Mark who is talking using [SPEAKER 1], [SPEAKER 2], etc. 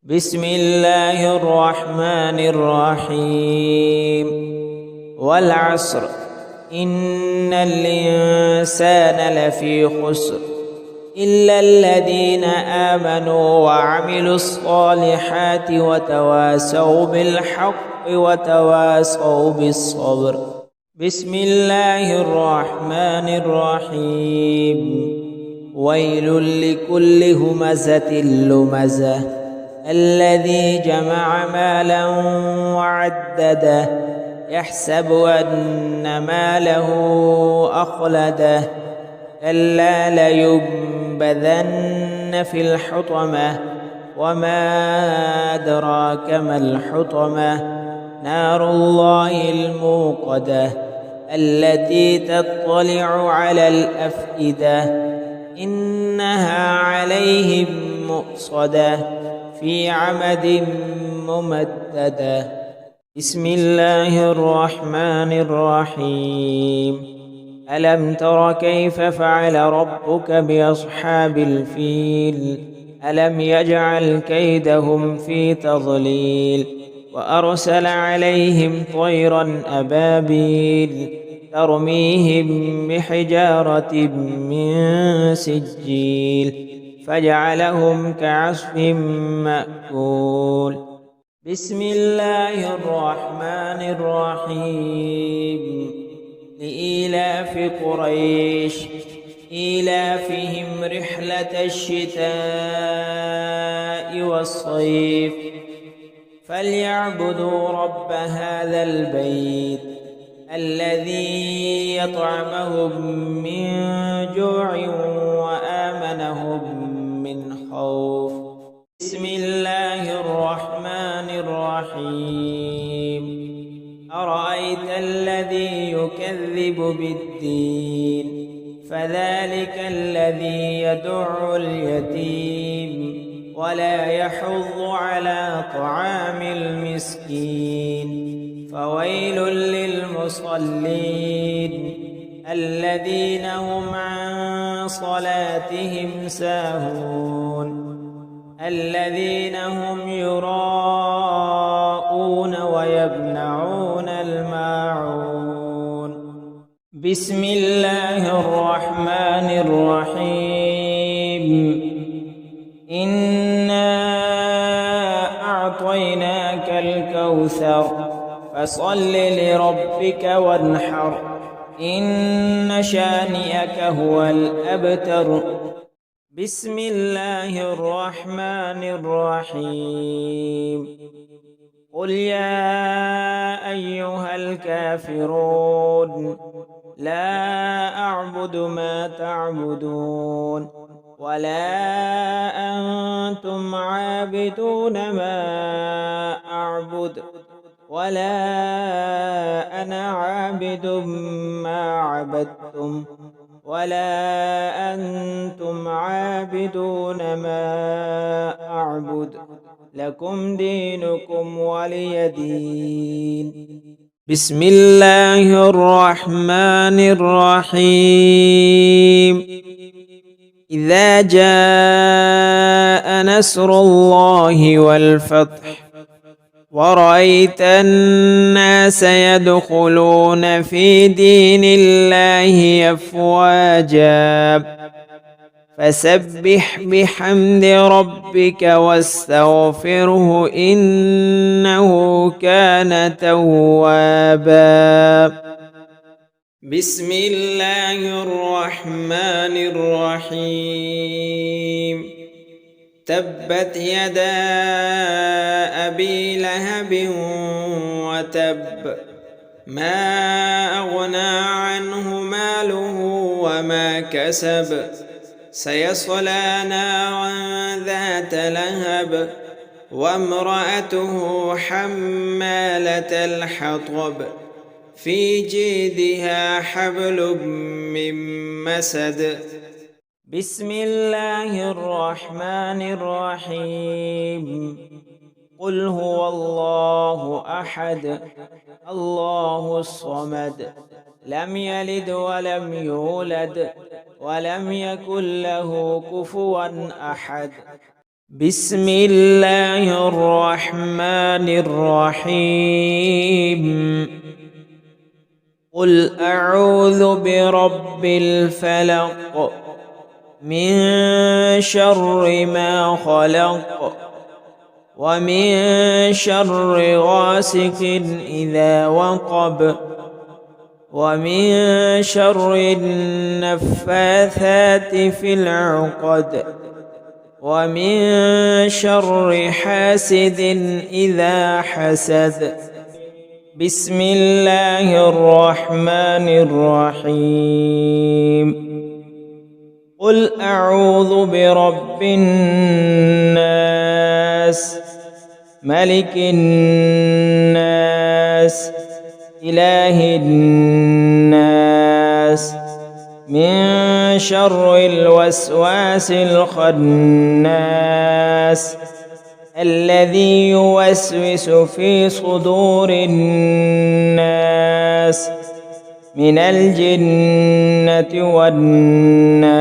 [SPEAKER 1] بسم الله الرحمن الرحيم والعصر إن الإنسان لفي خسر إلا الذين آمنوا وعملوا الصالحات وتواصوا بالحق وتواصوا بالصبر. بسم الله الرحمن الرحيم ويل لكل همزة لمزة الذي جمع مالا وعدده يحسب أن ماله أخلده كلا لينبذن في الحطمة وما أدراك ما الحطمة نار الله الموقدة التي تطلع على الأفئدة إنها عليهم مؤصدة في عمد ممددة. بسم الله الرحمن الرحيم ألم تر كيف فعل ربك بأصحاب الفيل ألم يجعل كيدهم في تضليل وأرسل عليهم طيرا أبابيل ترميهم بحجارة من سجيل فجعلهم كعصف مأكول. بسم الله الرحمن الرحيم لإيلاف قريش إيلافهم رحلة الشتاء والصيف فليعبدوا رب هذا البيت الذي يطعمهم من جوع وآمنهم من خوف. بسم الله الرحمن الرحيم أرأيت الذي يكذب بالدين فذلك الذي يدع اليتيم ولا يحض على طعام المسكين فويل للمصلين الذين هم عن صلاتهم ساهون الذين هم يراءون ويمنعون الماعون. بسم الله الرحمن الرحيم إنا أعطيناك الكوثر فصل لربك وانحر إن شانئك هو الأبتر. بسم الله الرحمن الرحيم قل يا أيها الكافرون لا أعبد ما تعبدون ولا أنتم عابدون ما أعبد ولا أنا عابد ما عبدتم ولا أنتم عابدون ما أعبد لكم دينكم ولي دين. بسم الله الرحمن الرحيم إذا جاء نصر الله والفتح ورأيت الناس يدخلون في دين الله أفواجا فسبح بحمد ربك واستغفره إنه كان توابا. بسم الله الرحمن الرحيم تبت يدا أبي لهب وتب ما أغنى عنه ماله وما كسب سيصلى نارا ذات لهب وامرأته حمالة الحطب في جيدها حبل من مسد. بسم الله الرحمن الرحيم قل هو الله أحد الله الصمد لم يلد ولم يولد ولم يكن له كفوا أحد. بسم الله الرحمن الرحيم قل أعوذ برب الفلق من شر ما خلق ومن شر غاسق إذا وقب ومن شر النفاثات في العقد ومن شر حاسد إذا حسد بسم الله الرحمن الرحيم قل أعوذ برب الناس ملك الناس إله الناس من شر الوسواس الخناس الذي يوسوس في صدور الناس من الجنة والناس